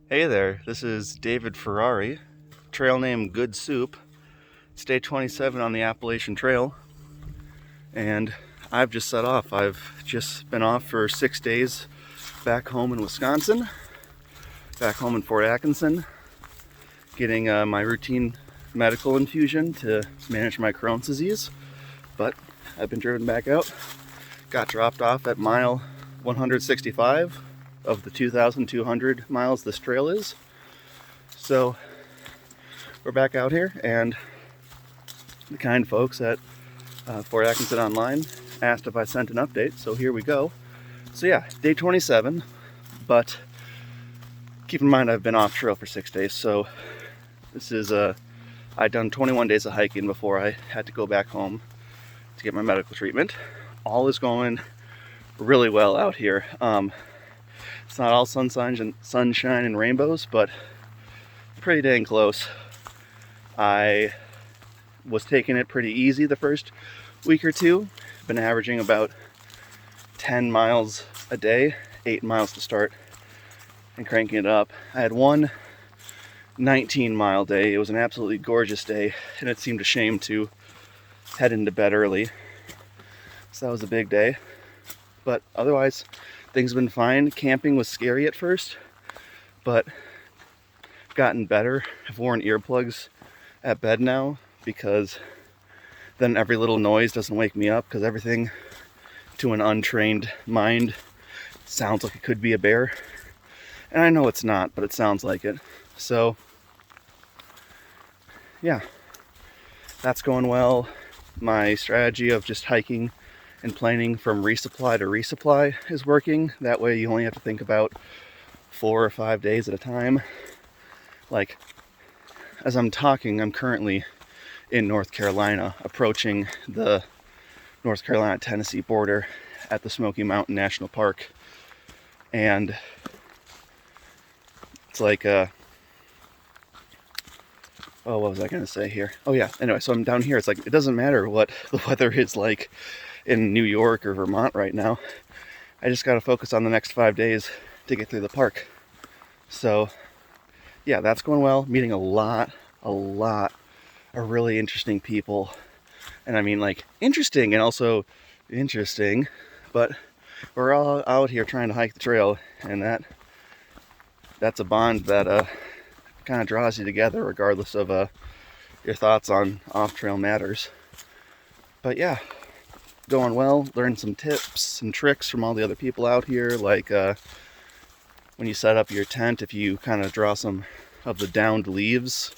Hey there, this is David Firari, trail name Good Soup. It's day 27 on the Appalachian Trail, and I've just set off. I've just been off for 6 days back home in Wisconsin, back home in Fort Atkinson, getting my routine medical infusion to manage my Crohn's disease. But I've been driven back out, got dropped off at mile 165 of the 2,200 miles this trail is. So we're back out here, and the kind folks at Fort Atkinson Online asked if I sent an update, so here we go. So yeah, day 27, but keep in mind I've been off trail for 6 days, so this is I'd done 21 days of hiking before I had to go back home to get my medical treatment. All is going really well out here. It's not all sunshine and rainbows, but pretty dang close. I was taking it pretty easy the first week or two. Been averaging about 10 miles a day, 8 miles to start, and cranking it up. I had one 19-mile day. It was an absolutely gorgeous day, and it seemed a shame to head into bed early. So that was a big day. But otherwise, things have been fine. Camping was scary at first, but gotten better. I've worn earplugs at bed now because then every little noise doesn't wake me up, because everything to an untrained mind sounds like it could be a bear. And I know it's not, but it sounds like it. So yeah, that's going well. My strategy of just hiking and planning from resupply to resupply is working. That way you only have to think about 4 or 5 days at a time. Like, as I'm talking, I'm currently in North Carolina, approaching the North Carolina-Tennessee border at the Smoky Mountain National Park. And it's like, what was I going to say here? Oh yeah, anyway, so I'm down here. It's like, it doesn't matter what the weather is like in New York or Vermont right now. I just got to focus on the next 5 days to get through the park. So yeah, that's going well. Meeting a lot of really interesting people. And I mean, like, interesting and also interesting, but we're all out here trying to hike the trail, and that's a bond that kind of draws you together regardless of your thoughts on off-trail matters. But yeah, going well. Learned some tips and tricks from all the other people out here, like when you set up your tent, if you kind of draw some of the downed leaves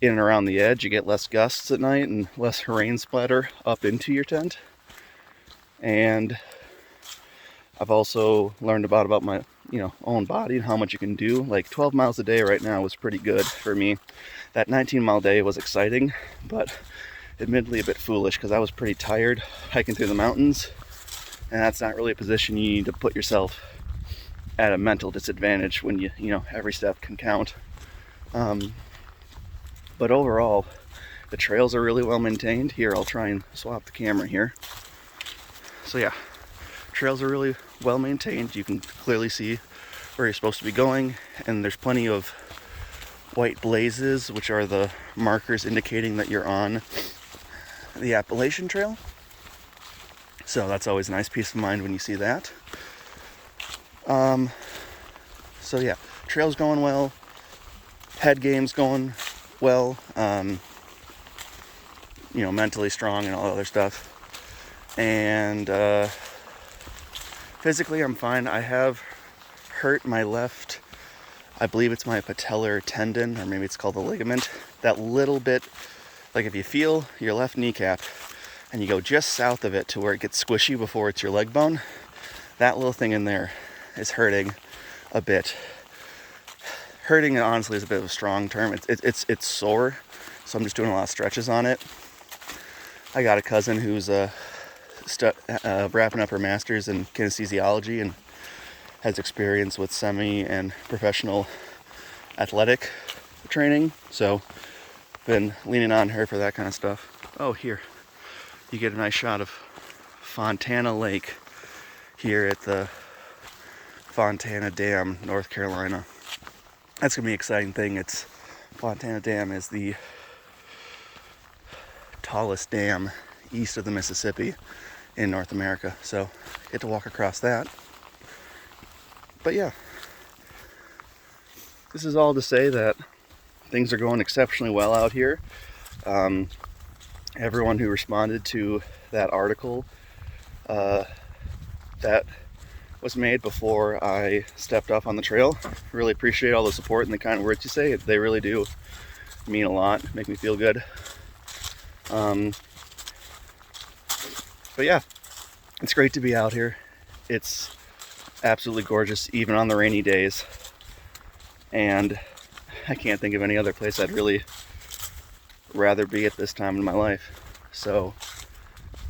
in and around the edge, you get less gusts at night and less rain splatter up into your tent. And I've also learned about my own body and how much you can do. Like 12 miles a day right now was pretty good for me. That 19-mile day was exciting, but admittedly a bit foolish, because I was pretty tired hiking through the mountains, and that's not really a position you need to put yourself at a mental disadvantage when you every step can count. But overall, the trails are really well maintained. Here, I'll try and swap the camera here. So yeah, trails are really well maintained. You can clearly see where you're supposed to be going, and there's plenty of white blazes, which are the markers indicating that you're on the Appalachian Trail. So that's always a nice peace of mind when you see that. So yeah, trail's going well, head game's going well, mentally strong and all that other stuff. And physically I'm fine. I have hurt my left, I believe it's my patellar tendon, or maybe it's called the ligament. That little bit, like if you feel your left kneecap and you go just south of it to where it gets squishy before it's your leg bone, that little thing in there is hurting a bit. Hurting, honestly, is a bit of a strong term. It's sore, so I'm just doing a lot of stretches on it. I got a cousin who's wrapping up her master's in kinesthesiology and has experience with semi and professional athletic training, so been leaning on her for that kind of stuff. Oh, here you get a nice shot of Fontana Lake here at the Fontana Dam, North Carolina. that's gonna be an exciting thing. It's Fontana Dam is the tallest dam east of the Mississippi in North America, so get to walk across that. But yeah, this is all to say that things are going exceptionally well out here. Everyone who responded to that article that was made before I stepped off on the trail, really appreciate all the support and the kind words you say. They really do mean a lot, make me feel good. But yeah, it's great to be out here. It's absolutely gorgeous, even on the rainy days. And I can't think of any other place I'd really rather be at this time in my life. So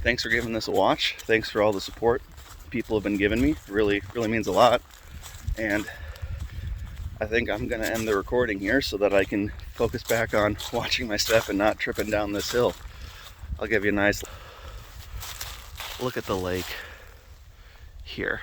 thanks for giving this a watch. Thanks for all the support people have been giving me. Really means a lot. And I think I'm gonna end the recording here so that I can focus back on watching my step and not tripping down this hill. I'll give you a nice look at the lake here.